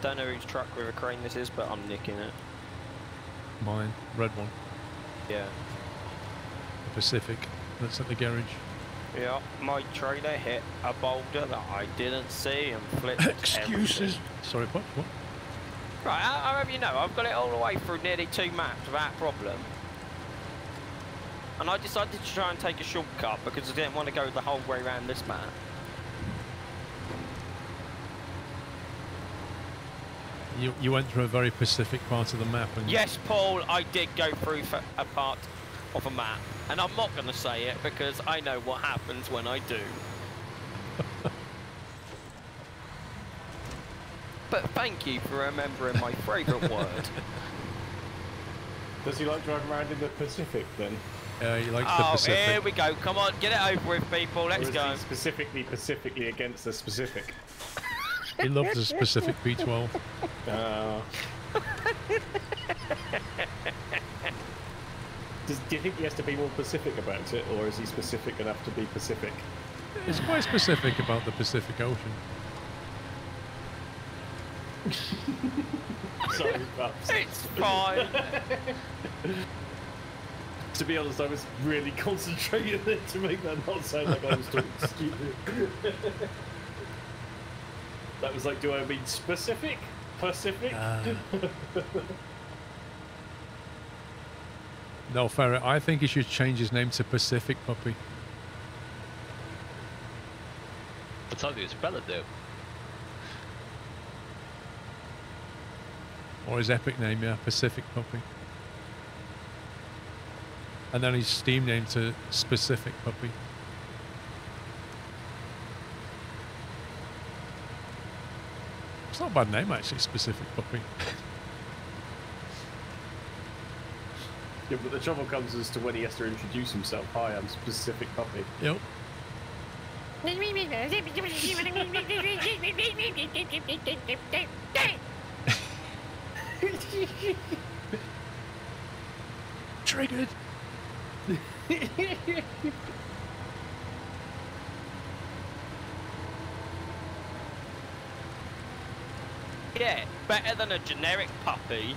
don't know whose truck with a crane this is, but I'm nicking it. Mine, red one. Yeah. The Pacific. That's at the garage. Yeah, my trailer hit a boulder that I didn't see and flipped Excuses. everything. Sorry, what? Right, however you know, I've got it all the way through nearly 2 maps without problem. And I decided to try and take a shortcut because I didn't want to go the whole way around this map. You went through a very Pacific part of the map. And Yes, Paul, I did go through a part of a map. And I'm not going to say it because I know what happens when I do. But thank you for remembering my favourite word. Does he like driving around in the Pacific then? he likes the Pacific. Here we go. Come on, get it over with, people. Let's go. Or is he specifically against the Pacific? He loves the Pacific B12. Do you think he has to be more Pacific about it, or is he specific enough to be Pacific? It's quite specific about the Pacific Ocean. Sorry, Pups. It's fine. To be honest, I was really concentrating there to make that not sound like I was talking stupid. That was like, do I mean specific? Pacific? No, Ferret, I think he should change his name to Pacific Puppy. That's how you spell it, though. Or his epic name, yeah, Pacific Puppy. And then his Steam name to Specific Puppy. It's not a bad name, actually, Specific Puppy. Yeah, but the trouble comes as to when he has to introduce himself. Hi, I'm Specific Puppy. Yep. Triggered. Yeah, better than a generic puppy.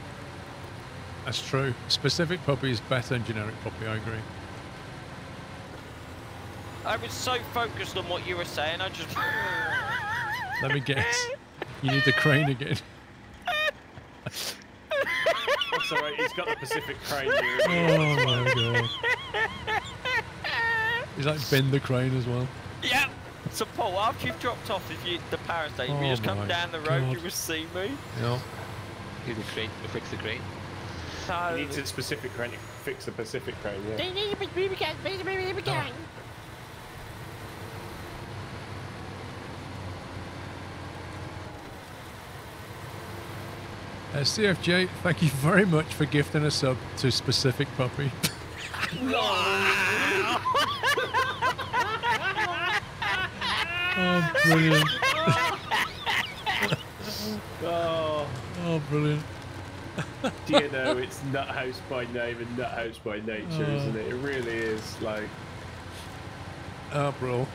That's true. Specific Puppy is better than generic puppy, I agree. I was so focused on what you were saying, I just... Let me guess. You need the crane again. That's alright, he's got the Pacific crane here. Oh my god. He's like bend the crane as well. Yep. So Paul, after you've dropped off the power station, you just come down the road, you will see me. Yeah. Do the crane, fix the crane. So... He needs a specific crane to fix the Pacific crane, yeah. CFJ, thank you very much for gifting a sub to Specific Puppy. Oh, brilliant. Oh, brilliant. do you know, it's Nuthouse by name and Nuthouse by nature, isn't it? It really is, like... Oh, bro.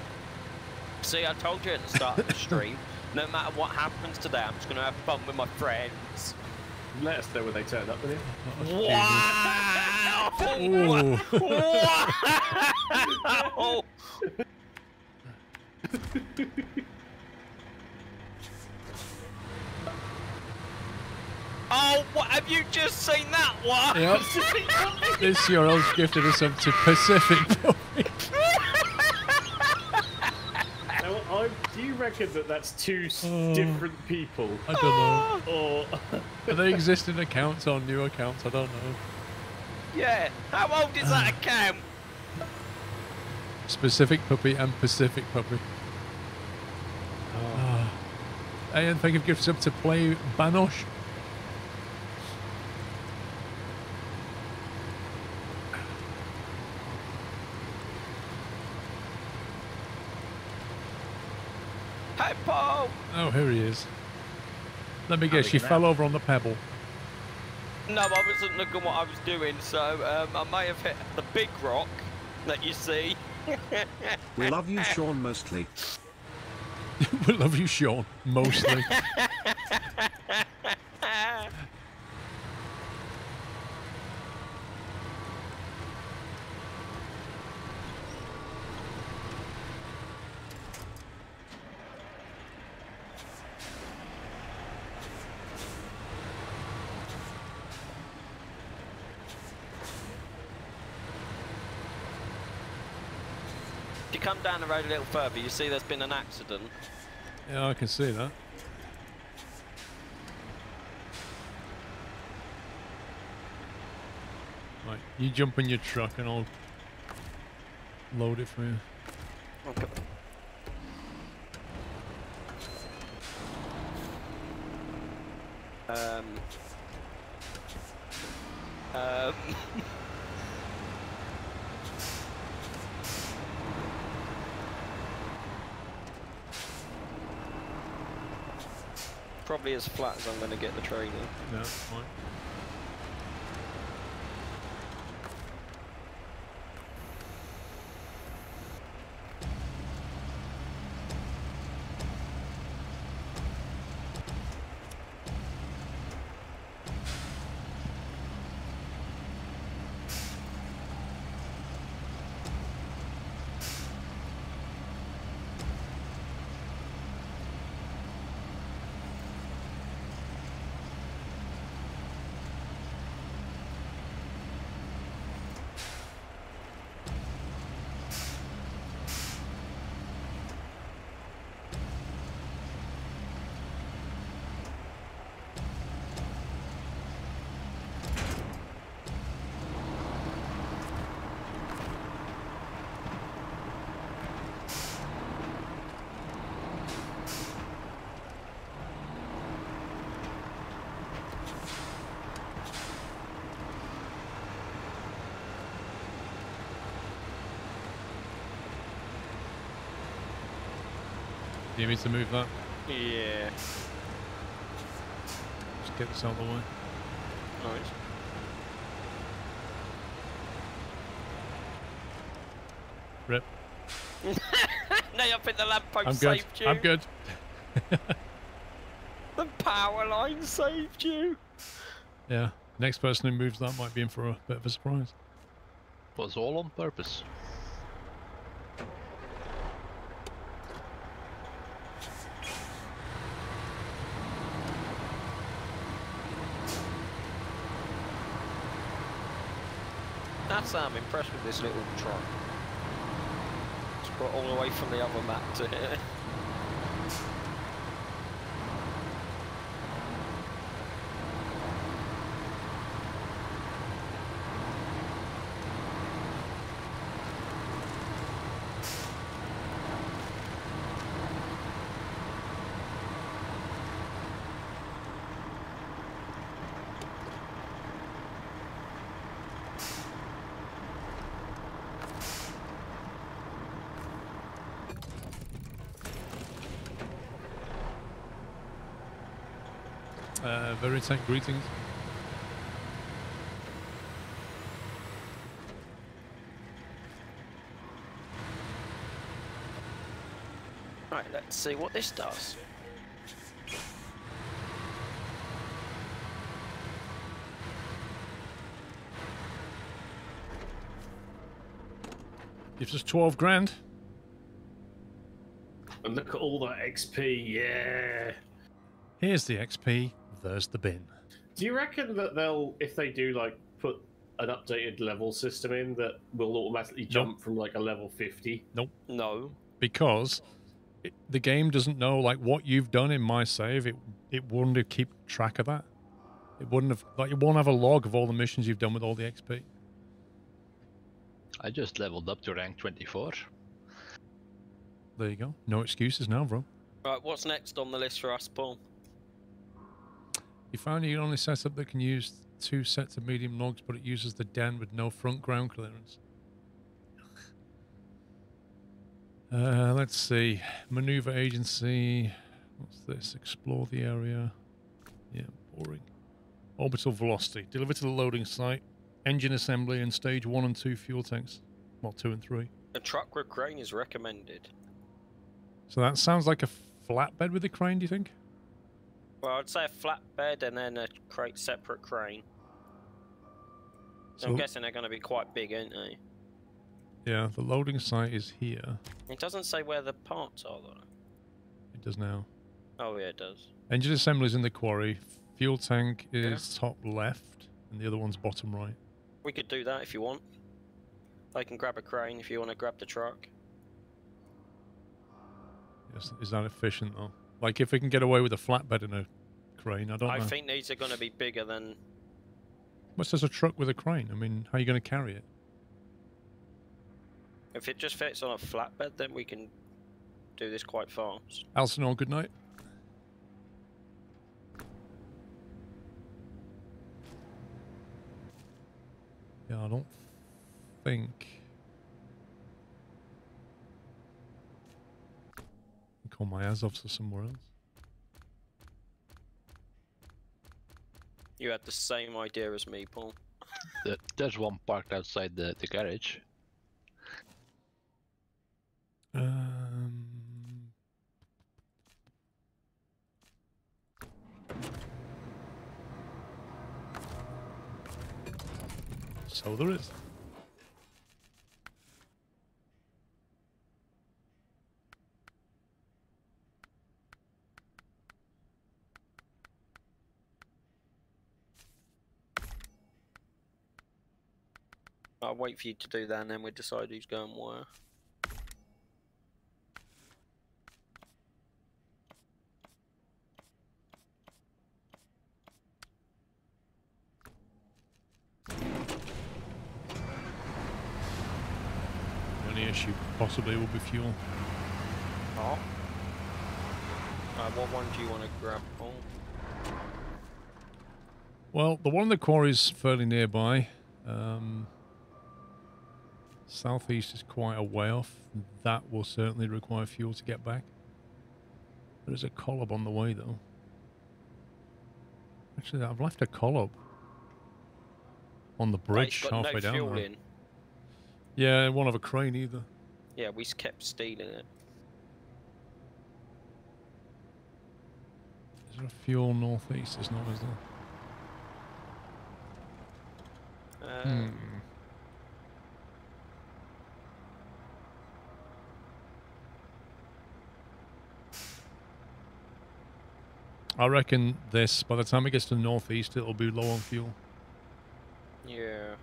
See, I told you at the start of the stream, no matter what happens today, I'm just going to have fun with my friends. Let us know when they turn up, will you? Wow! Wow! Oh, what, have you just seen that one? Yep. This year I was gifted a sub to Pacific Puppy. Now, do you reckon that that's two different people? I don't know. Or Do they exist in accounts or new accounts? I don't know. Yeah, how old is that account? Specific Puppy and Pacific Puppy. And thank you for gifting sub to Play Banosh. Hey, Paul! Oh, here he is. Let me guess, you fell over on the pebble. No, I wasn't looking what I was doing, so I may have hit the big rock that you see. We love you, Sean, mostly. We love you, Sean, mostly. come down the road a little further, you see there's been an accident. Yeah, I can see that. Right, you jump in your truck and I'll load it for you. Okay. Probably as flat as I'm going to get the trailer. No, fine. Do you need me to move that? Yeah. Just get this out of the way. Nice. Rip. No, I think the lamppost I'm good. saved you. I'm good. The power line saved you. Yeah. Next person who moves that might be in for a bit of a surprise. Was all on purpose. I'm impressed with this little truck. It's brought all the way from the other map to here. Very tight greetings. Right, let's see what this does. Gives us 12 grand. And look at all that XP, yeah. Here's the XP, there's the bin. Do you reckon that they'll, if they do like put an updated level system in, that will automatically jump from like a level 50? Nope. No. Because the game doesn't know like what you've done in my save. It wouldn't have keep track of that. It wouldn't have, like, it won't have a log of all the missions you've done with all the XP. I just leveled up to rank 24. There you go. No excuses now, bro. Right, what's next on the list for us, Paul? You found you can only set up that can use 2 sets of medium logs, but it uses the den with no front ground clearance. Let's see. Maneuver agency. What's this? Explore the area. Yeah, boring. Orbital velocity. Deliver to the loading site. Engine assembly and stage 1 and 2 fuel tanks. Well, 2 and 3. A truck with crane is recommended. So that sounds like a flatbed with a crane, do you think? Well, I'd say a flatbed and then a separate crane. So I'm guessing they're going to be quite big, aren't they? Yeah, the loading site is here. It doesn't say where the parts are, though. It does now. Oh, yeah, it does. Engine assembly is in the quarry. Fuel tank is top left, and the other one's bottom right. We could do that if you want. I can grab a crane if you want to grab the truck. Is that efficient though? Like if we can get away with a flatbed in a crane, I don't know. I think these are going to be bigger than... What's this, a truck with a crane? I mean, how are you going to carry it? If it just fits on a flatbed, then we can do this quite fast. Elsinore, good night. Yeah, I don't think... I call my Azovs to somewhere else. You had the same idea as me, Paul. There's one parked outside the garage. So there is. I'll wait for you to do that and then we'll decide who's going where. The only issue possibly will be fuel. Oh. What one do you want to grab, Paul? Well, the one in the quarry is fairly nearby. Southeast is quite a way off. That will certainly require fuel to get back. There is a collab on the way, though. Actually, I've left a collab on the bridge halfway down fuel there. in. Yeah, it won't have a crane either. Yeah, we kept stealing it. Is there a fuel northeast? There's not, is there? I reckon this, by the time it gets to the northeast, it'll be low on fuel. Yeah.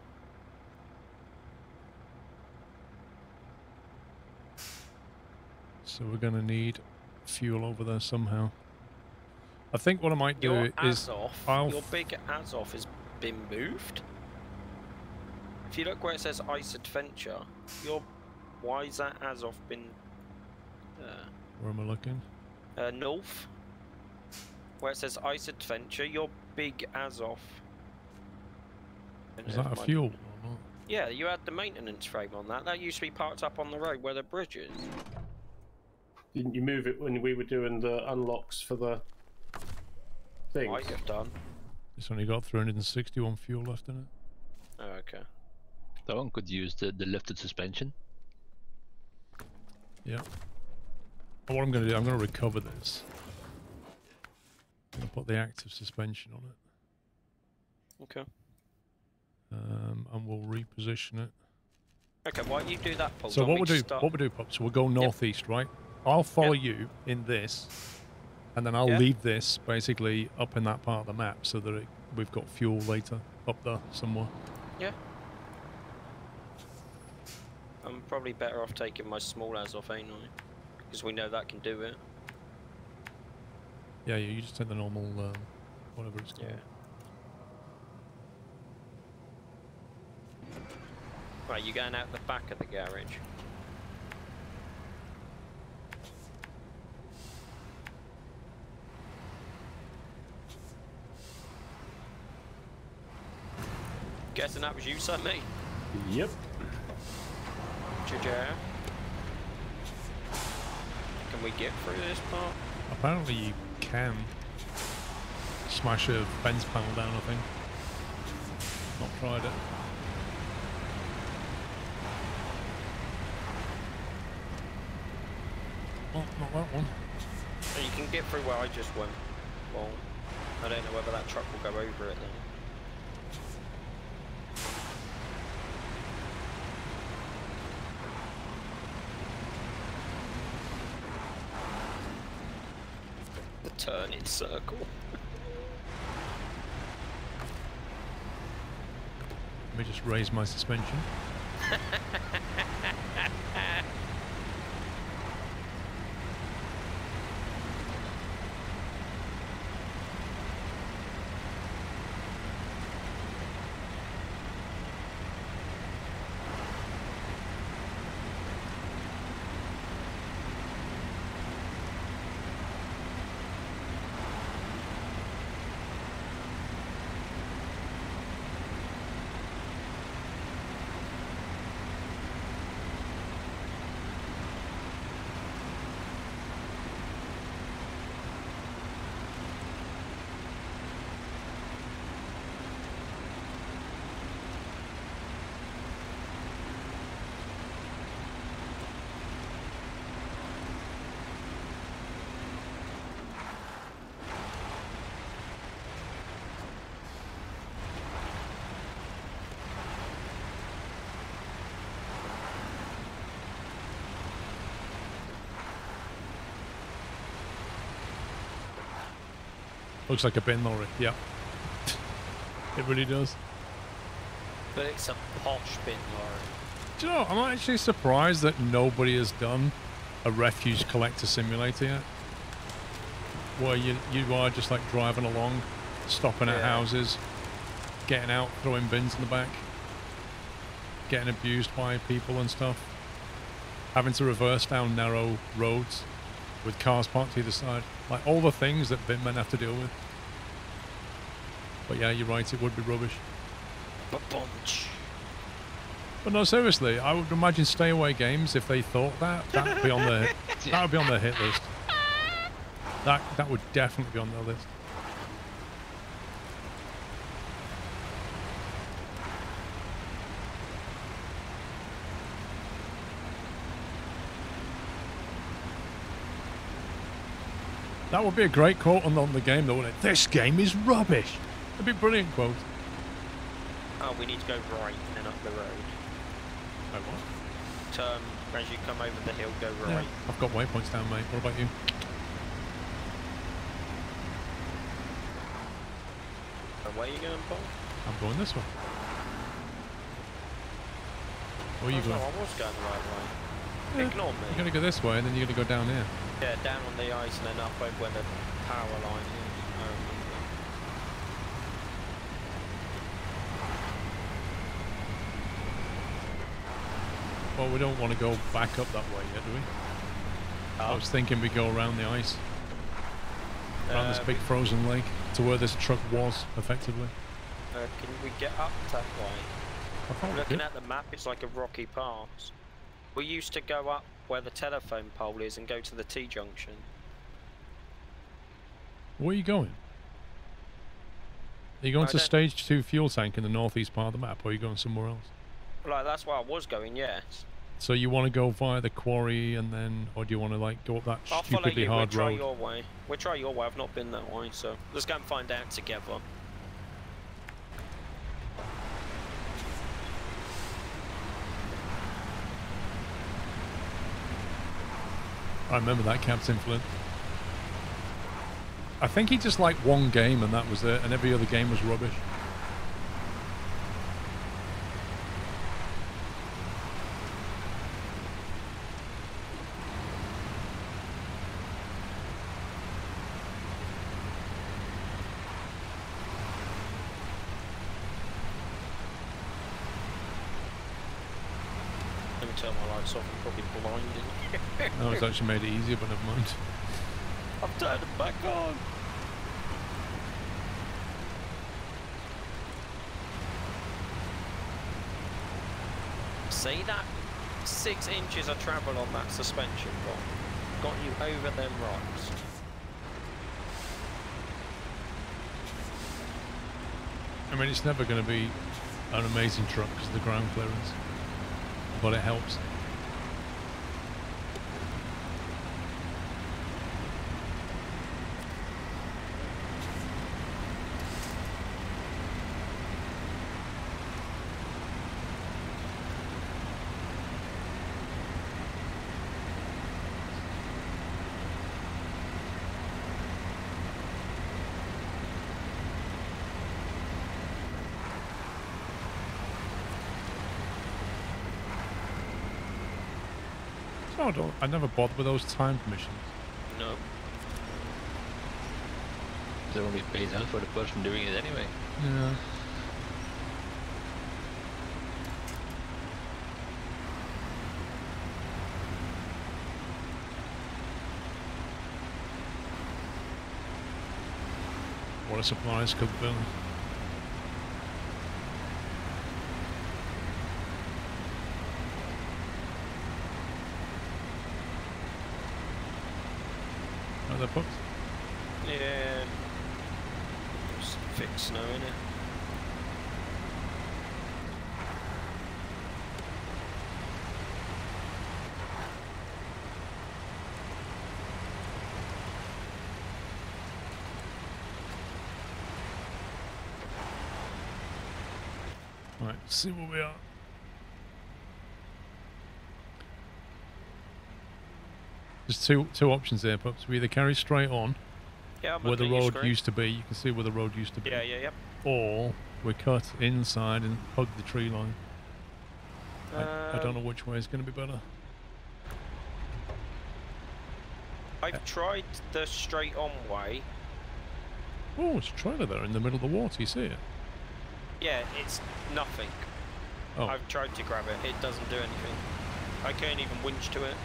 So we're going to need fuel over there somehow. I think what I might do is... Your big Azov has been moved. If you look where it says Ice Adventure, why is that Azov been... where am I looking? North. Where it says Ice Adventure, your big Azov. Is that a fuel or not? Yeah, you had the maintenance frame on that. That used to be parked up on the road where the bridge is. Didn't you move it when we were doing the unlocks for the thing? Might have done. It's only got 361 fuel left in it. Oh, okay. That one could use the lifted suspension. Yeah. And what I'm going to do, I'm going to recover this. I'm going to put the active suspension on it. Okay. And we'll reposition it. Okay, why don't you do that, Paul? So what we'll do, Pop, so we'll go northeast, right? I'll follow you in this, and then I'll leave this basically up in that part of the map so that we've got fuel later up there somewhere. Yeah. I'm probably better off taking my small Azov, ain't I? Because we know that can do it. Yeah, you just take the normal, whatever it's called. Yeah. Right, you going out the back of the garage? Guessing that was you, son, mate? Yep. Can we get through this part? Apparently you can smash a fence panel down, I think. Not tried it. Oh, not that one. You can get through where I just went. Well, I don't know whether that truck will go over it then. The turning circle. Let me just raise my suspension. Looks like a bin lorry. Yeah. It really does. But it's a posh bin lorry. Do you know, I'm actually surprised that nobody has done a refuse collector simulator yet. Where you are just like driving along, stopping at houses, getting out, throwing bins in the back, getting abused by people and stuff, having to reverse down narrow roads with cars parked to either side. Like all the things that bin men have to deal with. But yeah, you're right, it would be rubbish. Ba-bunch. But no, seriously, I would imagine stay away games, if they thought that would be on their that would be on their hit list. That would definitely be on their list. That would be a great quote on the game, though, wouldn't it? This game is rubbish. That'd be a brilliant quote. Oh, we need to go right and up the road. Oh, what? Turn, as you come over the hill, go right. Yeah, I've got waypoints down, mate. What about you? And where are you going, Paul? I'm going this way. Where are you Oh, going? no, I was going the right way. Yeah, Ignore me. You're going to go this way, and then you're going to go down here. Yeah, down on the ice and then up over where the power line is. I remember. Well, we don't want to go back up that way yet, do we? I was thinking we go around the ice. Around this big frozen lake to where this truck was, effectively. Can we get up that way? I thought we Looking could. at the map, it's like a rocky pass. We used to go up where the telephone pole is and go to the T-junction. Where are you going? Are you going to stage 2 fuel tank in the northeast part of the map, or are you going somewhere else? Like, that's where I was going, yes. So you want to go via the quarry and then, or do you want to like go up that I'll follow stupidly you, hard we'll try road? your way. We'll try your way, I've not been that way, so let's go and find out together. I remember that, Captain Flint. I think he just liked one game and that was it, and every other game was rubbish. Let me turn my lights off, I'm probably blinding. No, it's actually made it easier, but never mind. I've turned them back on. See that 6 inches of travel on that suspension got you over them rocks. I mean, it's never going to be an amazing truck because of the ground clearance, but it helps. I never bothered with those timed missions. No. They only pays out for the person doing it anyway. Yeah. What a supplies could be. Are they booked? Yeah. Just thick snow in it. Right, let's see where we are. There's two options there, Pups. We either carry straight on, Yeah, I'm where the looking at your road screen. used to be. You can see where the road used to be. Yeah, yeah, yeah. Or we're cut inside and hug the tree line. I don't know which way is going to be better. I've tried the straight on way. Oh, it's a trailer there in the middle of the water. You see it? Yeah, it's nothing. Oh. I've tried to grab it. It doesn't do anything. I can't even winch to it.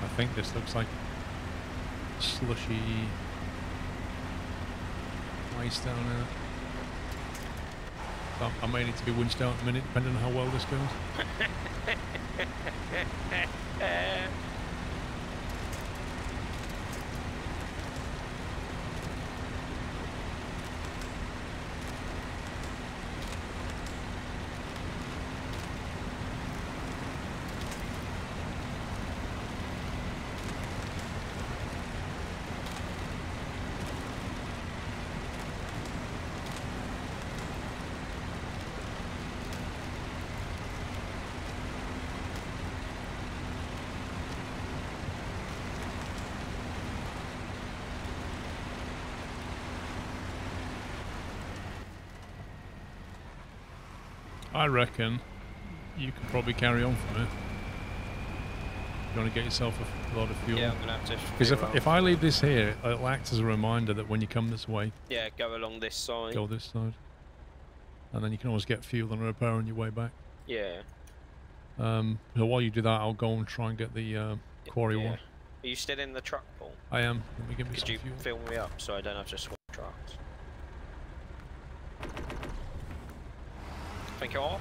I think this looks like slushy ice down there. So I may need to be winched out in a minute, depending on how well this goes. I reckon you could probably carry on from here. You want to get yourself a lot of fuel? Yeah, I'm gonna have to. Because if I leave this here, it'll act as a reminder that when you come this way, Yeah, go along this side. go this side. And then you can always get fuel and repair on your way back. Yeah. So while you do that, I'll go and try and get the quarry Yeah. one. Are you still in the truck, Paul? I am. Let me give me Could some you fuel. fill me up so I don't have to swap trucks? Thank you all.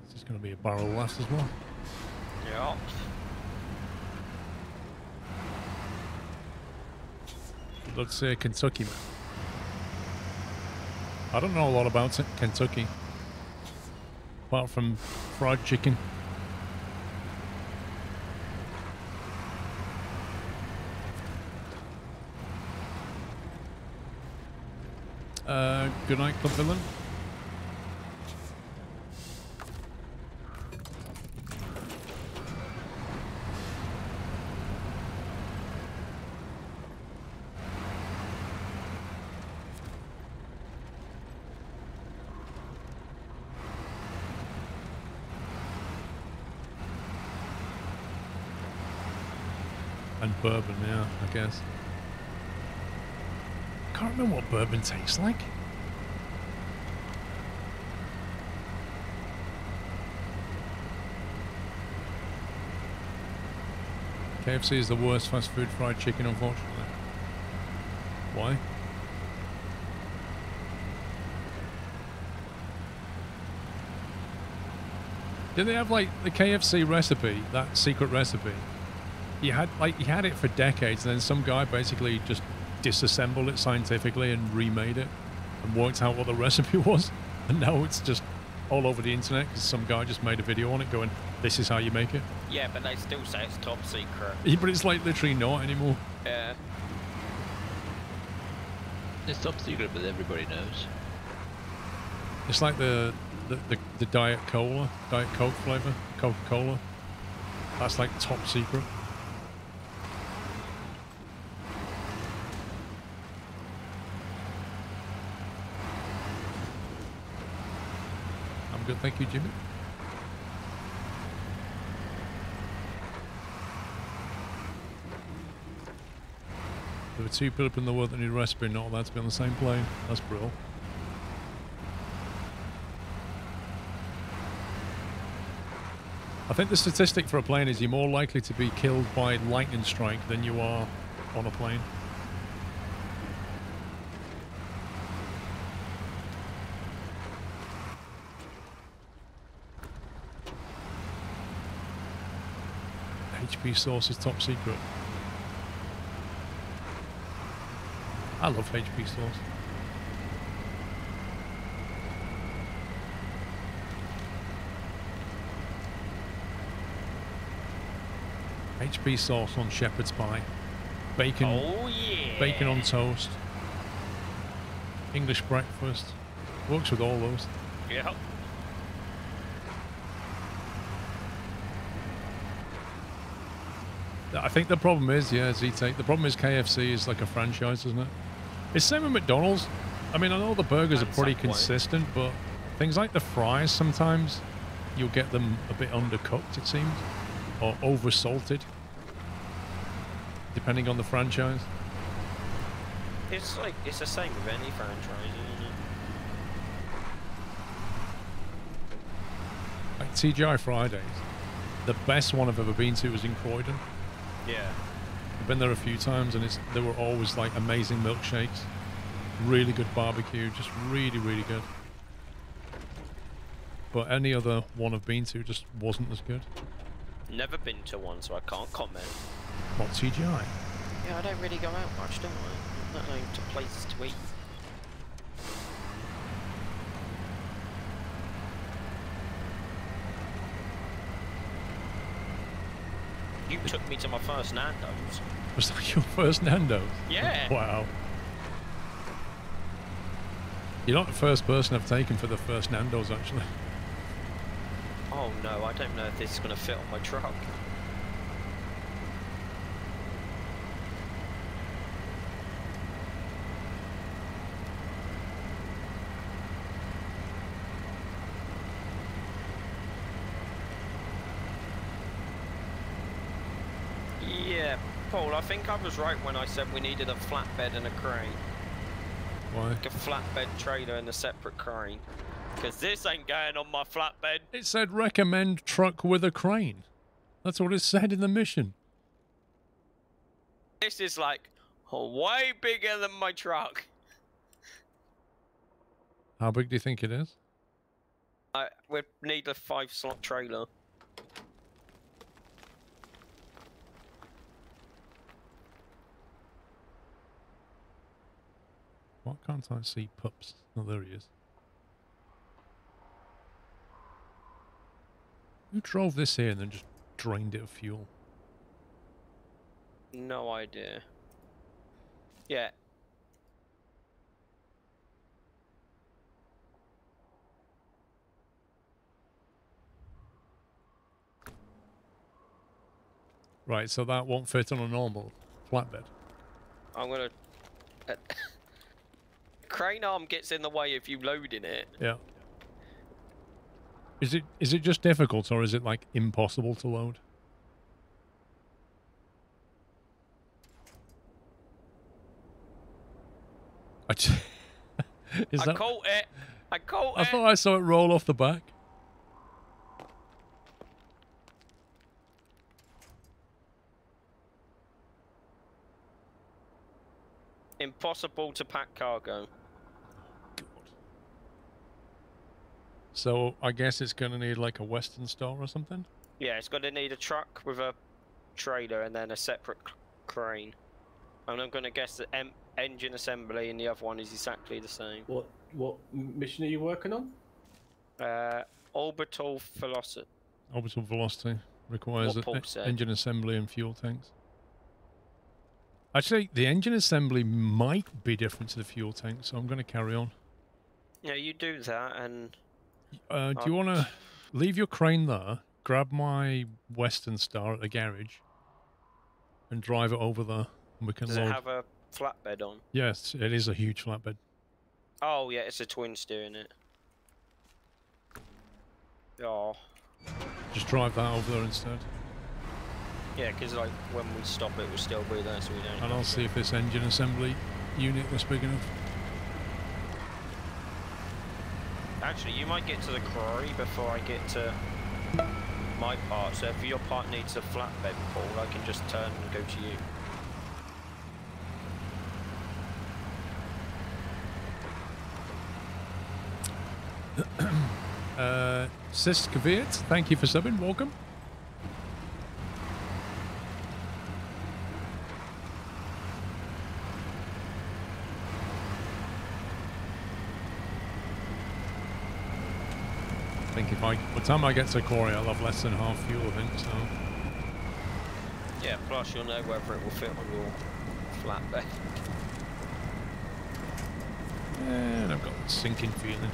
This is going to be a barrel last as well. Yeah. Let's say Kentucky man. I don't know a lot about Kentucky. Apart from fried chicken. Good night, Club Villain. And bourbon, yeah, I guess. Can't remember what bourbon tastes like. KFC is the worst fast food fried chicken, unfortunately. Why? Did they have like the KFC recipe, that secret recipe? He had it for decades, and then some guy basically just disassembled it scientifically and remade it and worked out what the recipe was, and now it's just all over the internet because some guy just made a video on it going, this is how you make it. Yeah, but they still say it's top secret. Yeah, but it's like literally not anymore. Yeah. It's top secret, but everybody knows. It's like the Diet Cola, Diet Coke flavor, Coca-Cola. That's like top secret. Thank you, Jimmy. There were 2 people in the world that need recipe, not allowed to be on the same plane. That's brilliant. I think the statistic for a plane is you're more likely to be killed by lightning strike than you are on a plane. HP source is top secret. I love HP source. HP sauce on shepherd's pie. Bacon. Oh yeah. Bacon on toast. English breakfast. Works with all those. Yep. I think the problem is, yeah, Z-Take, the problem is KFC is like a franchise, isn't it? It's same with McDonald's. I mean, I know the burgers are pretty consistent, but things like the fries, sometimes you'll get them a bit undercooked, it seems. Or over-salted. Depending on the franchise. It's like, it's the same with any franchise, isn't it? Like TGI Fridays. The best one I've ever been to was in Croydon. Yeah. I've been there a few times and they were always like amazing milkshakes. Really good barbecue, just really, really good. But any other one I've been to just wasn't as good. Never been to one, so I can't comment. What, TGI? Yeah, I don't really go out much, don't I? Not going to places to eat. You took me to my first Nando's. Was that your first Nando's? Yeah. Wow. You're not the first person I've taken for the first Nando's, actually. Oh no, I don't know if this is going to fit on my truck. Yeah, Paul, I think I was right when I said we needed a flatbed and a crane. Why? Like a flatbed trailer and a separate crane. Because this ain't going on my flatbed. It said recommend truck with a crane. That's what it said in the mission. This is like way bigger than my truck. How big do you think it is? We need a 5-slot trailer. Why can't I see pups? Oh, there he is. Who drove this here and then just drained it of fuel? No idea. Yeah. Right, so that won't fit on a normal flatbed. I'm gonna... crane arm gets in the way if you loading it. Yeah. Is it just difficult or is it like impossible to load? I caught it. I caught it. I thought I saw it roll off the back. Impossible to pack cargo. So I guess it's going to need like a Western Star or something? Yeah, it's going to need a truck with a trailer and then a separate crane. And I'm going to guess that engine assembly and the other one is exactly the same. What mission are you working on? Orbital velocity. Orbital velocity requires engine assembly and fuel tanks. Actually, the engine assembly might be different to the fuel tank, so I'm going to carry on. Yeah, you do that and... do you want to leave your crane there, grab my Western Star at the garage, and drive it over there, and we can Does load. it have a flatbed on? Yes, it is a huge flatbed. Oh yeah, it's a twin steer in it. Oh. Just drive that over there instead. Yeah, because like when we stop it will still be there, so we don't... And I'll see if this engine assembly unit was big enough. Actually, you might get to the quarry before I get to my part, so if your part needs a flatbed pull, I can just turn and go to you. Sis Kavirt, thank you for subbing, welcome. I think by the time I get to Quarry, I'll have less than half fuel, I think, so... Yeah, plus you'll know whether it will fit on your flatbed. And I've got a sinking feeling.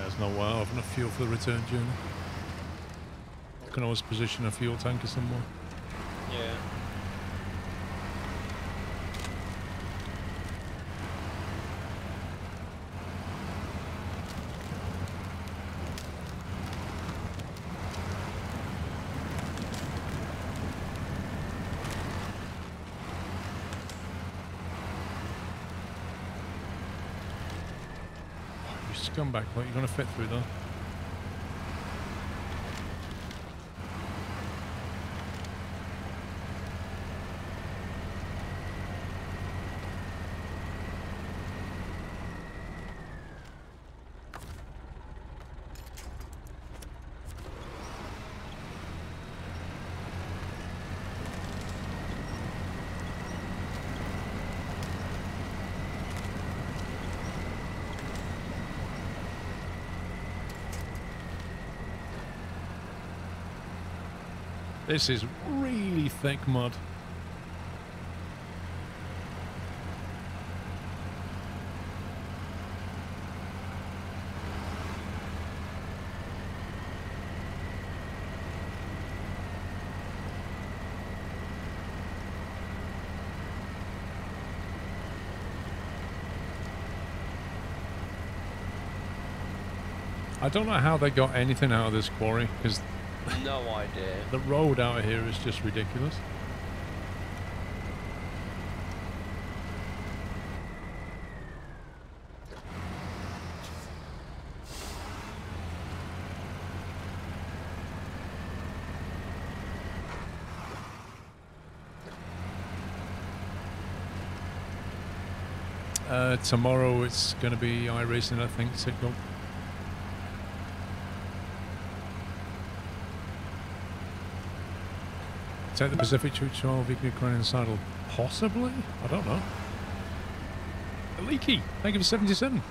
There's no way I'll have enough fuel for the return journey. I can always position a fuel tanker somewhere. Yeah. Scumbag, what are you going to fit through though? This is really thick mud. I don't know how they got anything out of this quarry, because No idea. the road out here is just ridiculous. Tomorrow it's going to be iRacing, I think, signal. Take the Pacific 212, you could grind and saddle. Possibly? I don't know. Leaky, thank you for 77.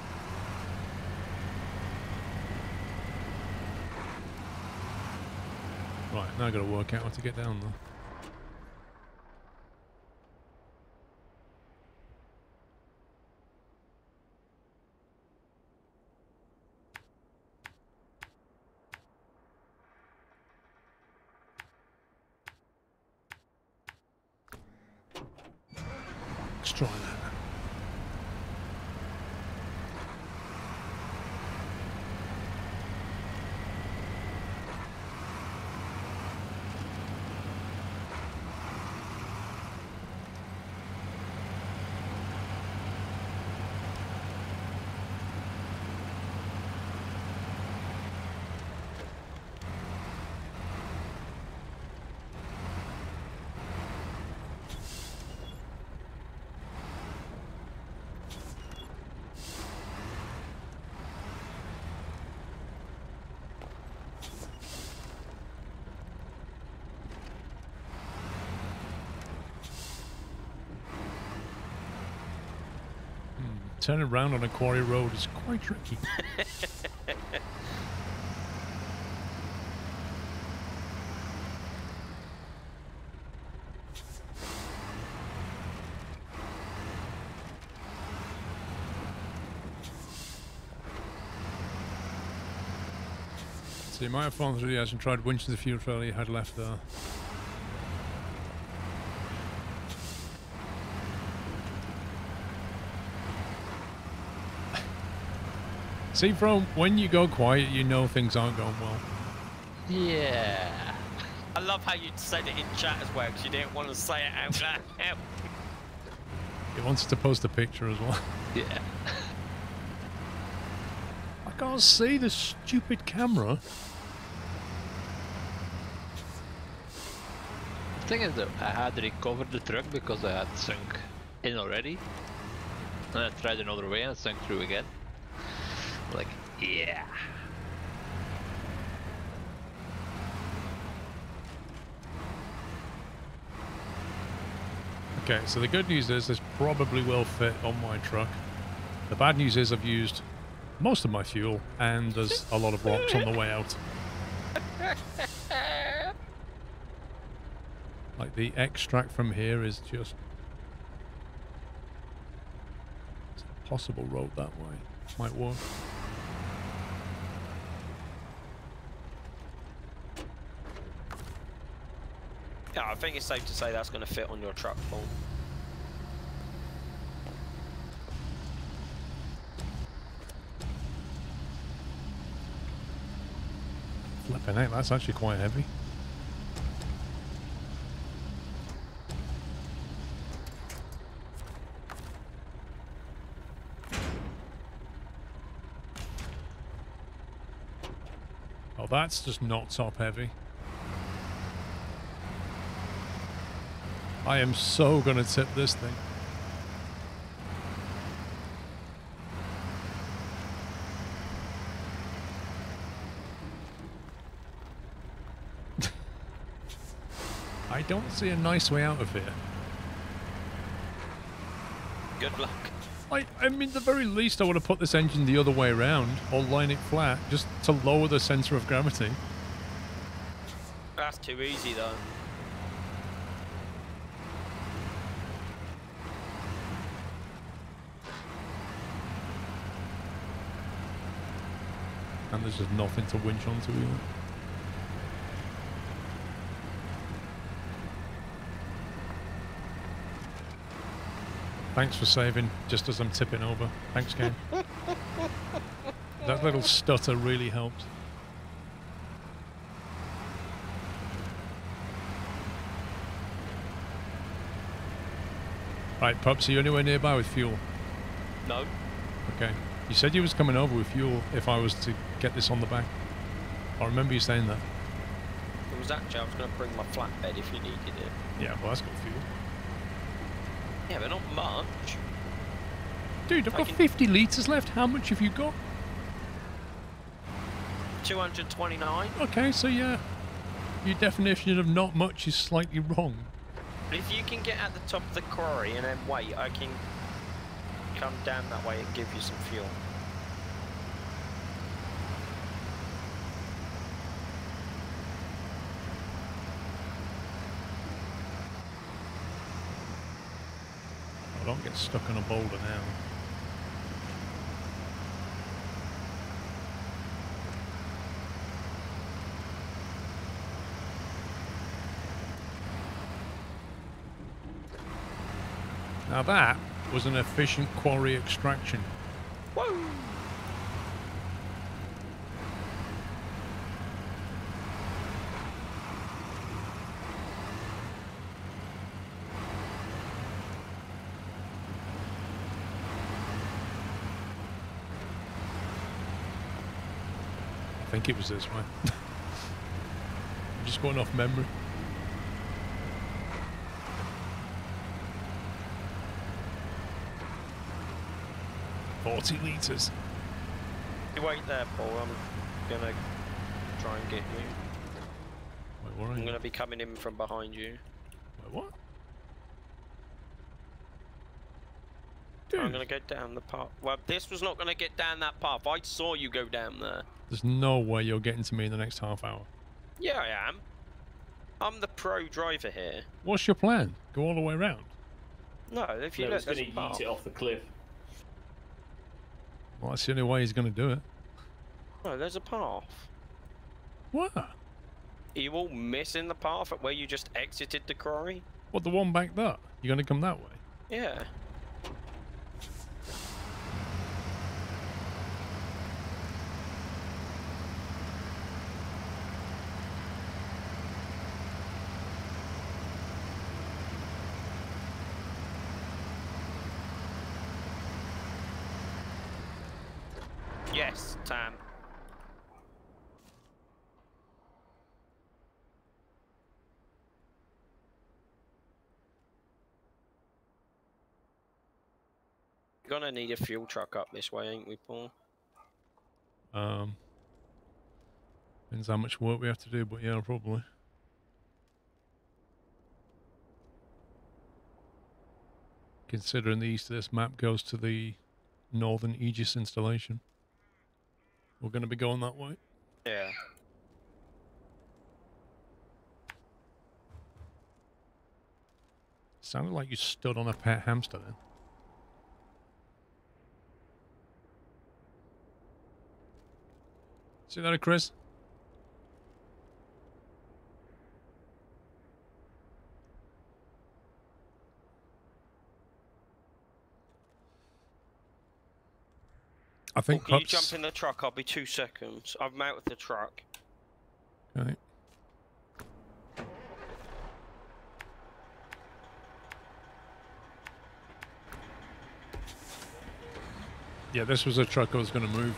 Right, now I've got to work out how to get down though. Let's try that. Turning around on a quarry road is quite tricky. So you might have fallen through the edge and tried winching the fuel trail you had left there. See, bro, when you go quiet, you know things aren't going well. Yeah. I love how you said it in chat as well, because you didn't want to say it out loud. He wanted to post a picture as well. Yeah. I can't see the stupid camera. The thing is that I had recovered the truck because I had sunk in already. And I tried another way and it sunk through again. Like, yeah. Okay, so the good news is this probably will fit on my truck. The bad news is I've used most of my fuel and there's a lot of rocks on the way out. Like the extract from here is just... It's a possible road that way. Might work. Yeah, I think it's safe to say that's going to fit on your truck, Paul. Flipping heck, that's actually quite heavy. Oh, that's just not top heavy. I am so gonna tip this thing. I don't see a nice way out of here. Good luck. I mean, the very least I want to put this engine the other way around or line it flat just to lower the center of gravity. That's too easy, though. And there's just nothing to winch onto either. Thanks for saving just as I'm tipping over. Thanks, Ken. That little stutter really helped. Right, Pups, are you anywhere nearby with fuel? No. Okay. You said you was coming over with fuel if I was to get this on the back. I remember you saying that. It was actually, I was going to bring my flatbed if you needed it. Yeah, well, that's got fuel. Yeah, but not much. Dude, I've got 50 litres left. How much have you got? 229. Okay, so yeah. Your definition of not much is slightly wrong. But if you can get at the top of the quarry and then wait, I can come down that way and give you some fuel. I don't get stuck on a boulder now. Now that was an efficient quarry extraction. Woo! I think it was this way. I'm just going off memory. $40 You wait there, Paul. I'm gonna try and get you. Wait, where are I'm you? gonna be coming in from behind you. Wait, what? I'm gonna go down the path. Well, this was not gonna get down that path. I saw you go down there. There's no way you're getting to me in the next half hour. Yeah, I am. I'm the pro driver here. What's your plan? Go all the way around? No, if you No, look, he's going to there's a path. yeet it off the cliff. Well, that's the only way he's going to do it. No, there's a path. What? Are you all missing the path at where you just exited the quarry? What, the one back there? You're going to come that way? Yeah. Yes, Tam. Gonna need a fuel truck up this way, ain't we, Paul? Depends how much work we have to do, but yeah, probably. Considering the east of this map goes to the northern Aegis installation. We're going to be going that way. Yeah. Sounded like you stood on a pet hamster then. See that, Chris? I think Can you jump in the truck? I'll be 2 seconds. I'm out with the truck. Okay. Yeah, this was a truck I was going to move.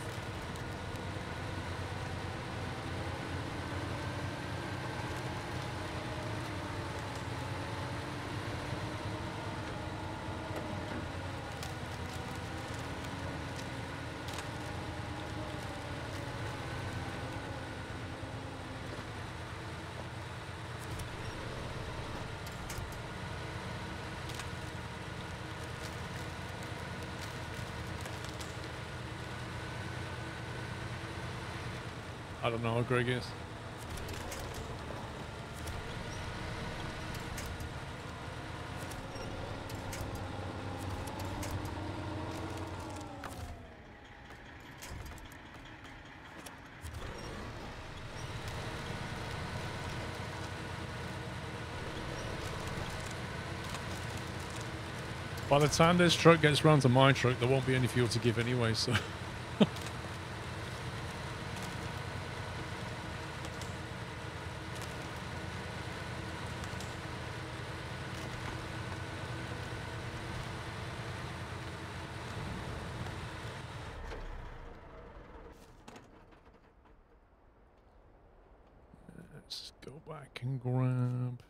I don't know how Greg is. By the time this truck gets round to my truck, there won't be any fuel to give anyway, so... Let's go back and grab...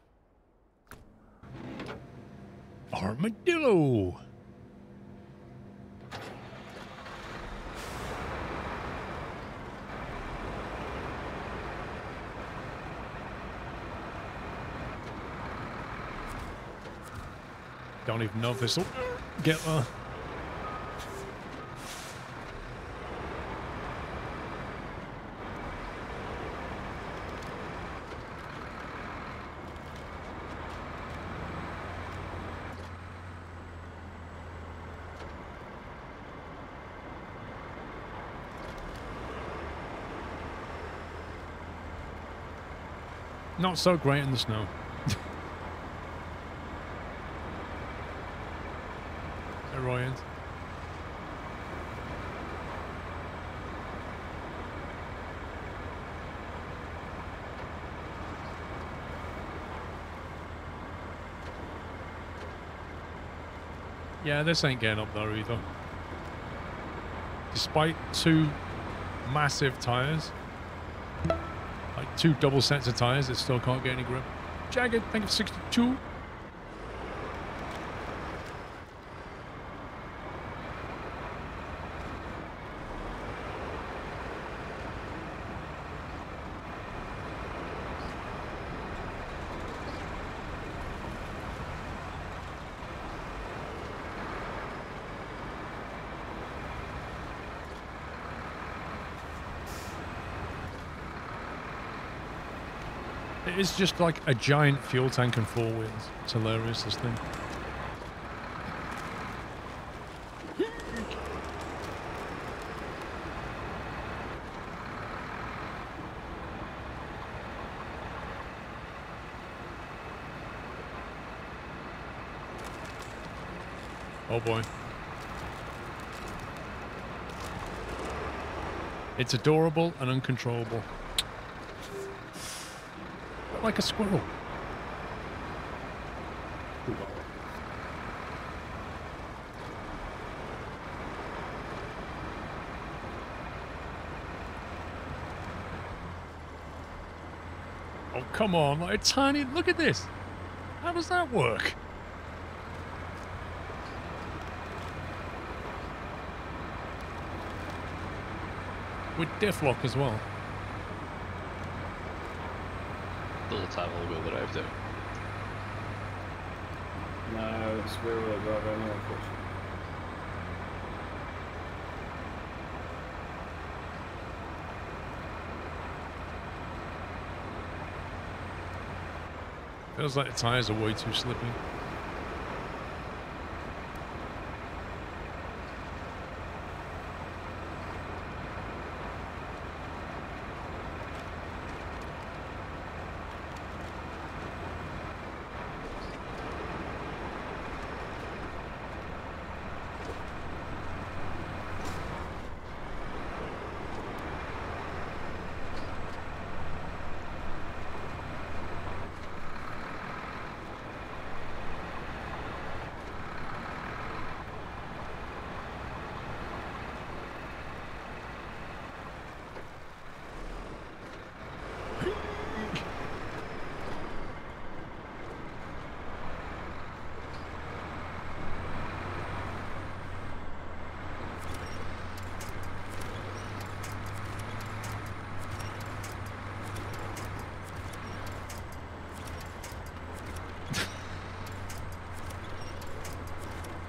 Armadillo! Don't even know if this will get there. Not so great in the snow. Hey, Ryan. Yeah, this ain't getting up there either. Despite two massive tires. Like 2 double sets of tires that still can't get any grip. Jagged, thank you for 62. It is just like a giant fuel tank and 4 wheels. It's hilarious, this thing. Oh boy. It's adorable and uncontrollable. Like a squirrel. Oh, come on. Like a tiny... Look at this. How does that work? With diff lock as well. Doesn't have all-wheel drive though. No, it's rear-wheel drive only, unfortunately. Feels like the tyres are way too slippy.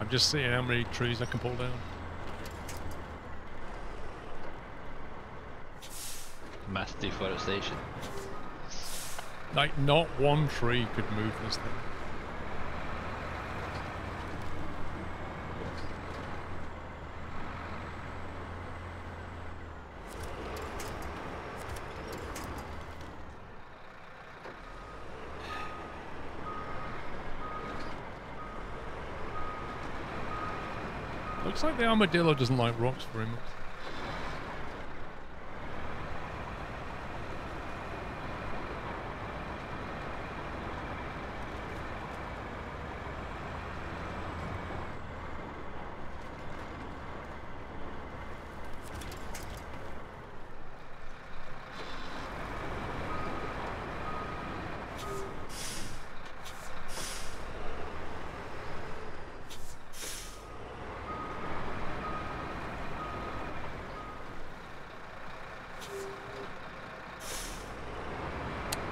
Just seeing how many trees I can pull down. Mass deforestation. Like, not one tree could move this thing. Looks like the armadillo doesn't like rocks very much.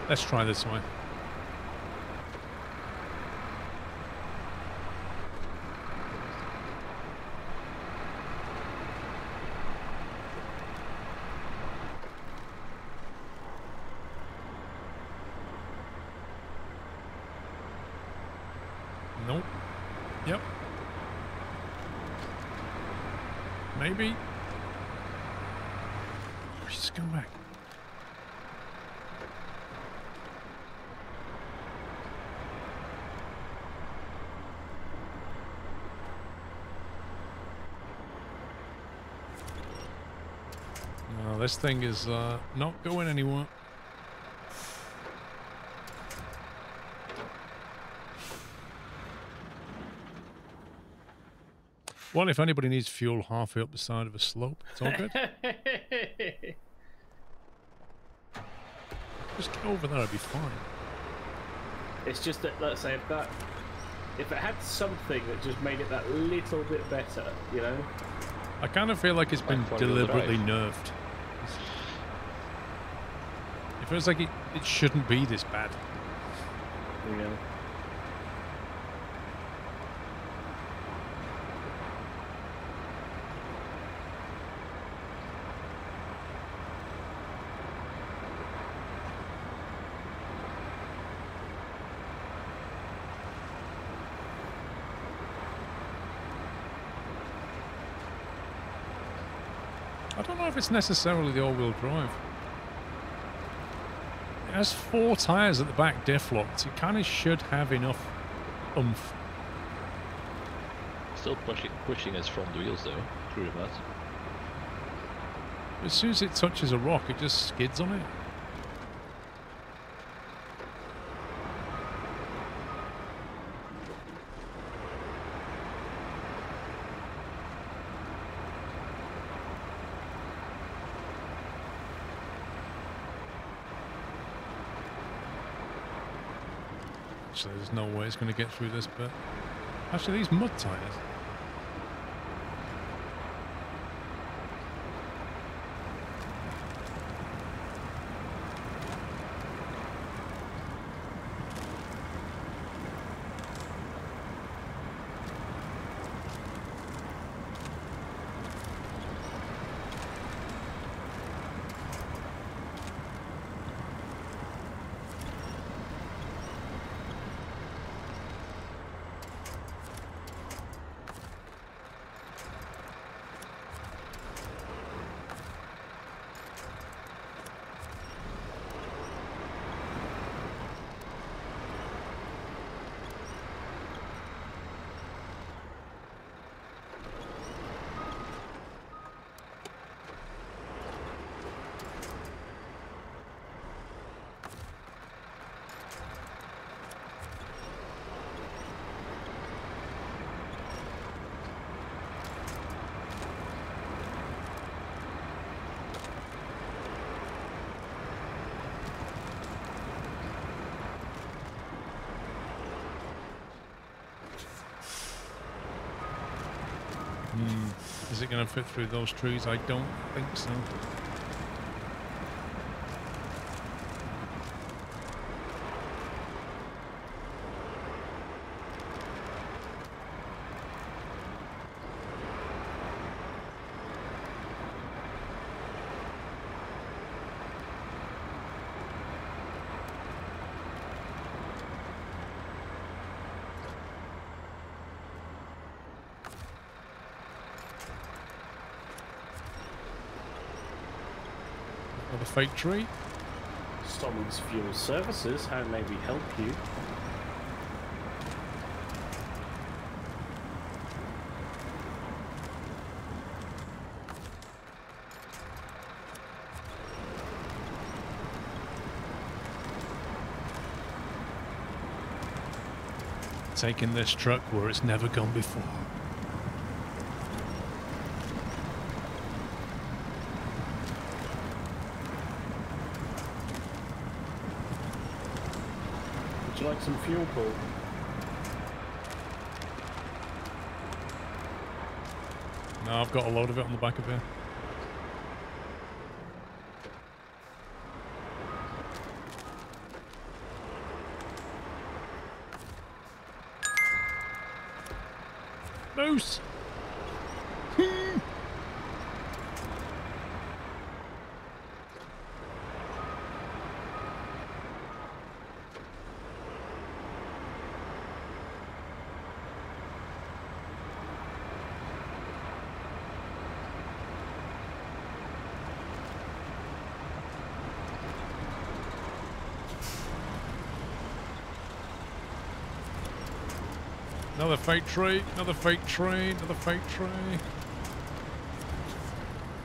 Let's try this way. Nope. Yep. Maybe. Just go back. This thing is not going anywhere. Well, if anybody needs fuel halfway up the side of a slope, it's all good. Just get over there, it'll be fine. It's just that, let's say, if it had something that just made it that little bit better, you know? I kind of feel like it's been deliberately nerfed. It feels like it shouldn't be this bad. Yeah. I don't know if it's necessarily the all-wheel drive. It has 4 tyres at the back diff locked. It kind of should have enough oomph. Still pushing his front wheels though, through the mud. As soon as it touches a rock, it just skids on it. Actually, there's no way it's going to get through this bit. Actually, these mud tyres. Is it going to fit through those trees? I don't think so. Another fake tree. Someone's Fuel Services, how may we help you? Taking this truck where it's never gone before. Would you like some fuel, Paul? No, I've got a load of it on the back of here. Moose! Another fake tree, another fake tree, another fake tree.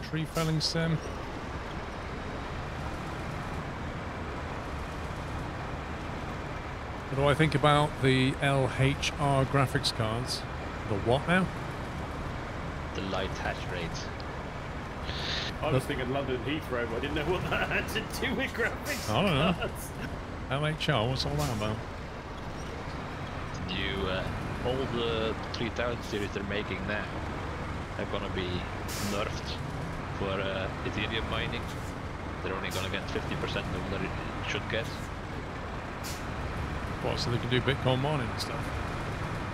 Tree felling sim. What do I think about the LHR graphics cards? The what now? The light hash rate. I was thinking London Heathrow, but I didn't know what that had to do with graphics. I don't know. cards. LHR, what's all that about? All the 3000 series they're making now are gonna be nerfed for Ethereum mining. They're only gonna get 50% of what it should get. What, so they can do Bitcoin mining and stuff?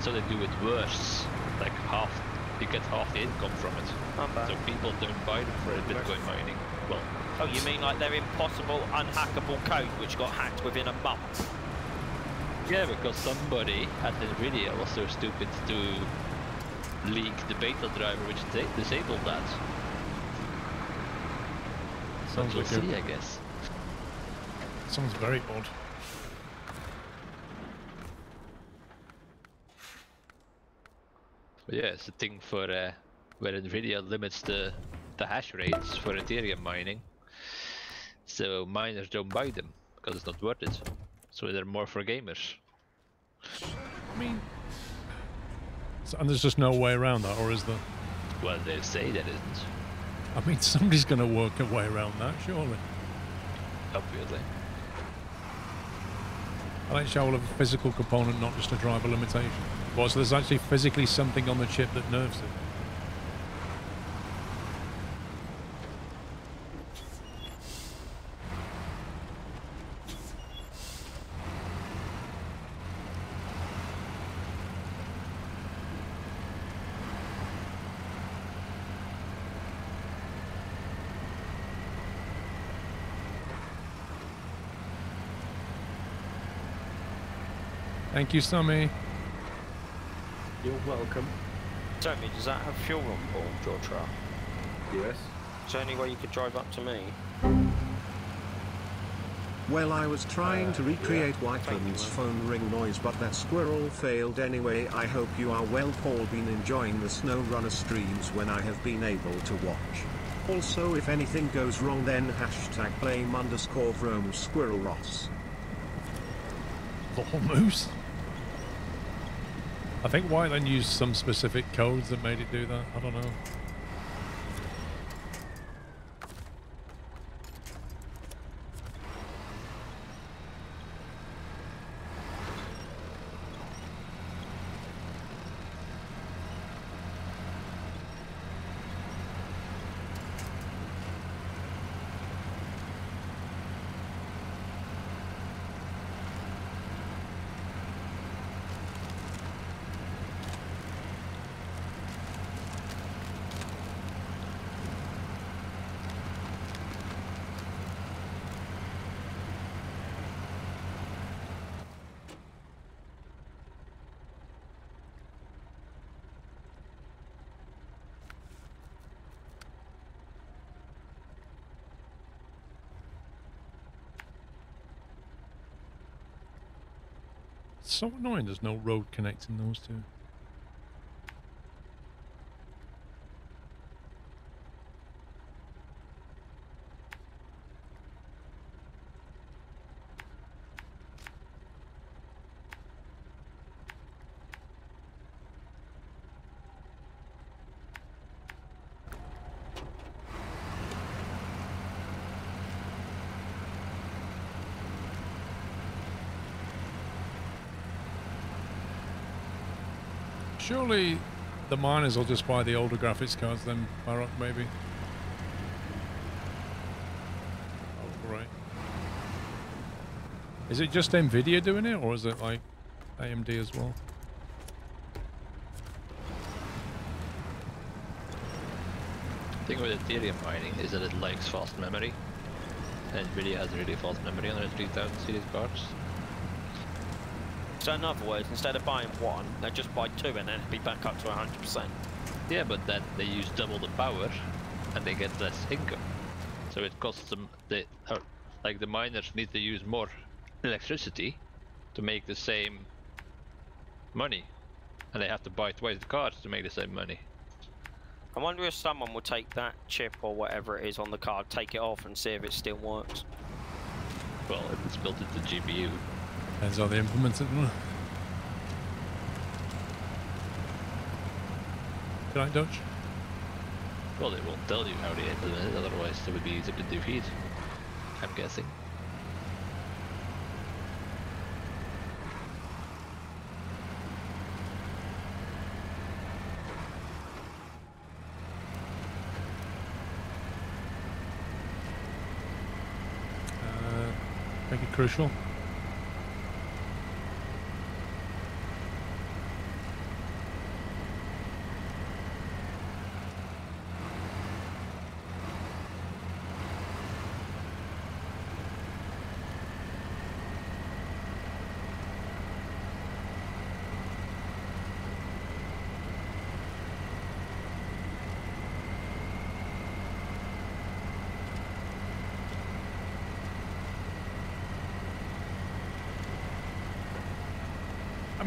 So they do it worse, like half. You get half the income from it. Not bad. So people don't buy them for Bitcoin mining. Well, Oh, you mean like they're impossible, unhackable code which got hacked within a month? yeah, because somebody at NVIDIA was so stupid to leak the beta driver which disabled that. Sounds we'll like see, I guess. Sounds very odd. But yeah, it's a thing for where Nvidia limits the hash rates for Ethereum mining, so miners don't buy them because it's not worth it. So they're more for gamers. I mean, and there's just no way around that, or is there? Well, they say there isn't. I mean, somebody's going to work a way around that, surely. Obviously. I think shall have a physical component, not just a driver limitation. Well, so there's actually physically something on the chip that nerves it. Thank you, Sammy. You're welcome. Tommy, does that have fuel on board your truck? Yes. Is there any way you could drive up to me? Well, I was trying to recreate Thank you, Whiteland's man. phone ring noise, but that squirrel failed anyway. I hope you are well. Paul, been enjoying the Snowrunner streams when I have been able to watch. Also, if anything goes wrong, then hashtag blame_Vrome Squirrel Ross. The whole moose. I think Whiteland used some specific codes that made it do that. I don't know. It's so annoying there's no road connecting those two. Surely the miners will just buy the older graphics cards then, Baroque, maybe. Oh, great. Is it just Nvidia doing it, or is it like AMD as well? The thing with Ethereum mining is that it likes fast memory, and Nvidia has really fast memory on their 3000 series cards. So in other words, instead of buying one, they just buy two and then it'd be back up to 100%. Yeah, but then they use double the power, and they get less income. So it costs them, like the miners need to use more electricity to make the same money, and they have to buy twice the cards to make the same money. I wonder if someone will take that chip or whatever it is on the card, take it off and see if it still works. Well, if it's built into GPU. Depends how they implement it. Good night, Dutch. Well, they won't tell you how they implement it, otherwise it would be easy to defeat, I'm guessing. Make it crucial.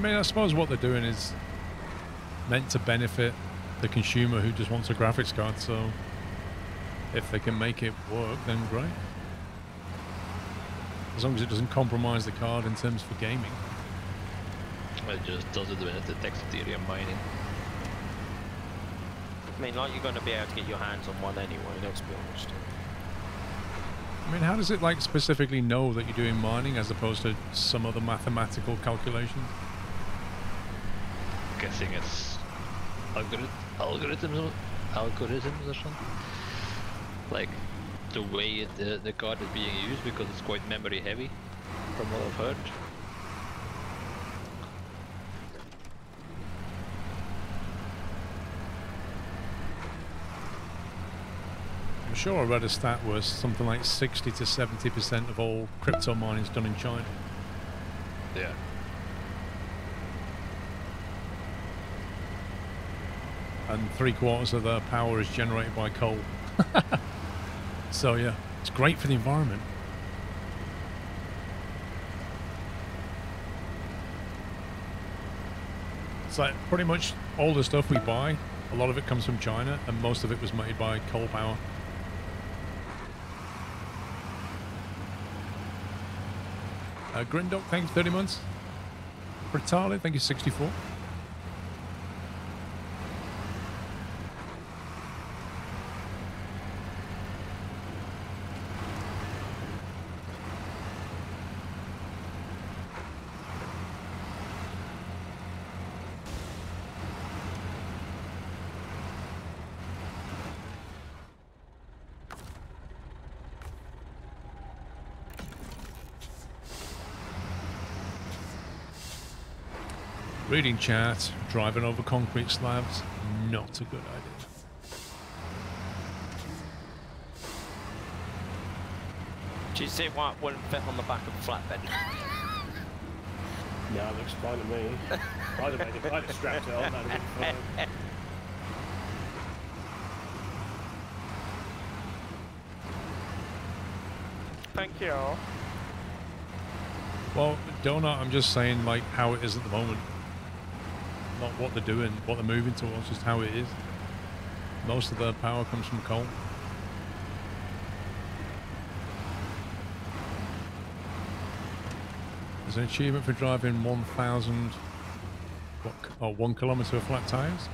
mean, I suppose what they're doing is meant to benefit the consumer who just wants a graphics card, so if they can make it work, then great. As long as it doesn't compromise the card in terms for gaming. It just does it when it detects Ethereum mining. I mean, like, you're going to be able to get your hands on one anyway, let's be honest. I mean, how does it, like, specifically know that you're doing mining as opposed to some other mathematical calculations? Guessing it's algorithms or something. Like the way the card is being used, because it's quite memory heavy, from what I've heard. I'm sure I read a stat where something like 60 to 70% of all crypto mining is done in China. Yeah. And 3/4 of their power is generated by coal. So yeah, it's great for the environment. It's like pretty much all the stuff we buy, a lot of it comes from China, and most of it was made by coal power. Grindock, thank you 30 months. Britale, thank you 64. Reading chat, driving over concrete slabs, not a good idea. Do you see why it wouldn't fit on the back of a flatbed? Yeah, it looks fine to me. I'd have strapped it on, that'd have been fine. Thank you. Well, Donut, I'm just saying like how it is at the moment. Not what they're doing, what they're moving towards, just how it is. Most of their power comes from coal. There's an achievement for driving 1,000, 1 kilometre of flat tyres.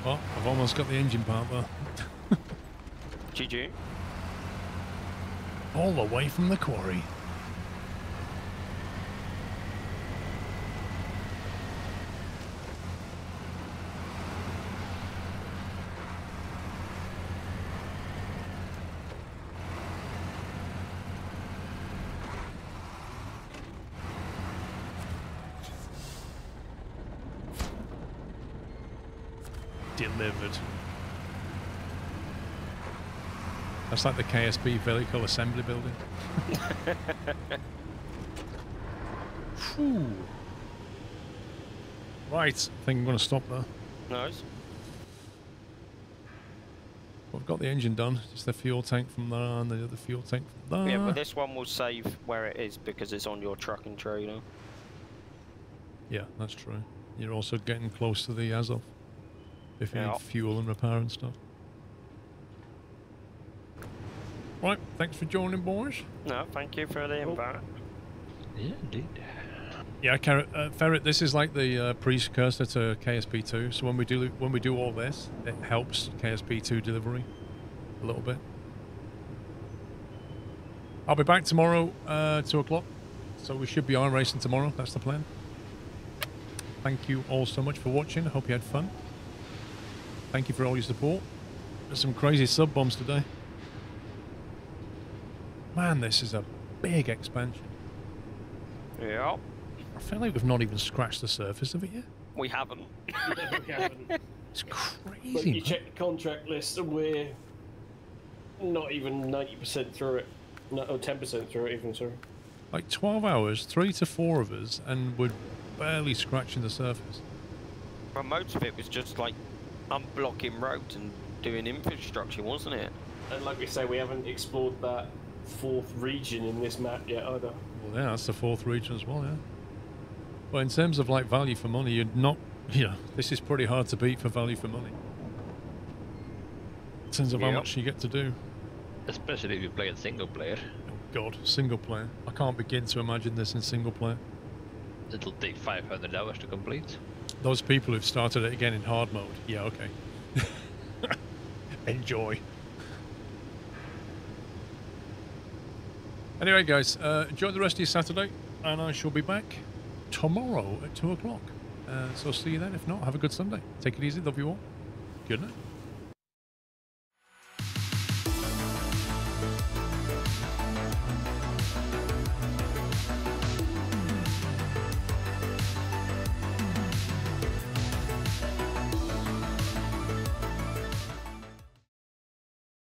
Oh, I've almost got the engine part there. GG. All the way from the quarry. Delivered. That's like the KSB vehicle assembly building. Whew. Right, I think I'm going to stop there. Nice. I've got the engine done, just the fuel tank from there and the other fuel tank from there. Yeah, but this one will save where it is because it's on your truck and trailer. Yeah, that's true. You're also getting close to the Azov. If you Yeah. need fuel and repair and stuff. Right, thanks for joining, boys. No, thank you for the invite. Yeah, indeed. Yeah, Ferret, this is like the precursor to KSP2. So when we do all this, it helps KSP2 delivery a little bit. I'll be back tomorrow, 2 o'clock. So we should be iRacing tomorrow. That's the plan. Thank you all so much for watching. I hope you had fun. Thank you for all your support. There's some crazy sub bombs today. Man, this is a big expansion. Yeah. I feel like we've not even scratched the surface of it yet. We haven't. No, we haven't. It's But crazy. you check the contract list and we're not even 90% through it. No, or 10% through it even, sorry. Like 12 hours, 3 to 4 of us, and we're barely scratching the surface. But most of it was just like unblocking roads and doing infrastructure, wasn't it? And like we say, we haven't explored that 4th region in this map yet either. Well, yeah, that's the 4th region as well, yeah. But in terms of like value for money, you're not, this is pretty hard to beat for value for money. In terms of how much you get to do. Especially if you play it single player. Oh God, single player. I can't begin to imagine this in single player. It'll take 500 hours to complete. Those people who've started it again in hard mode, yeah, okay. Enjoy. Anyway, guys, enjoy the rest of your Saturday, and I shall be back tomorrow at 2 o'clock. So see you then. If not, have a good Sunday. Take it easy. Love you all. Good night.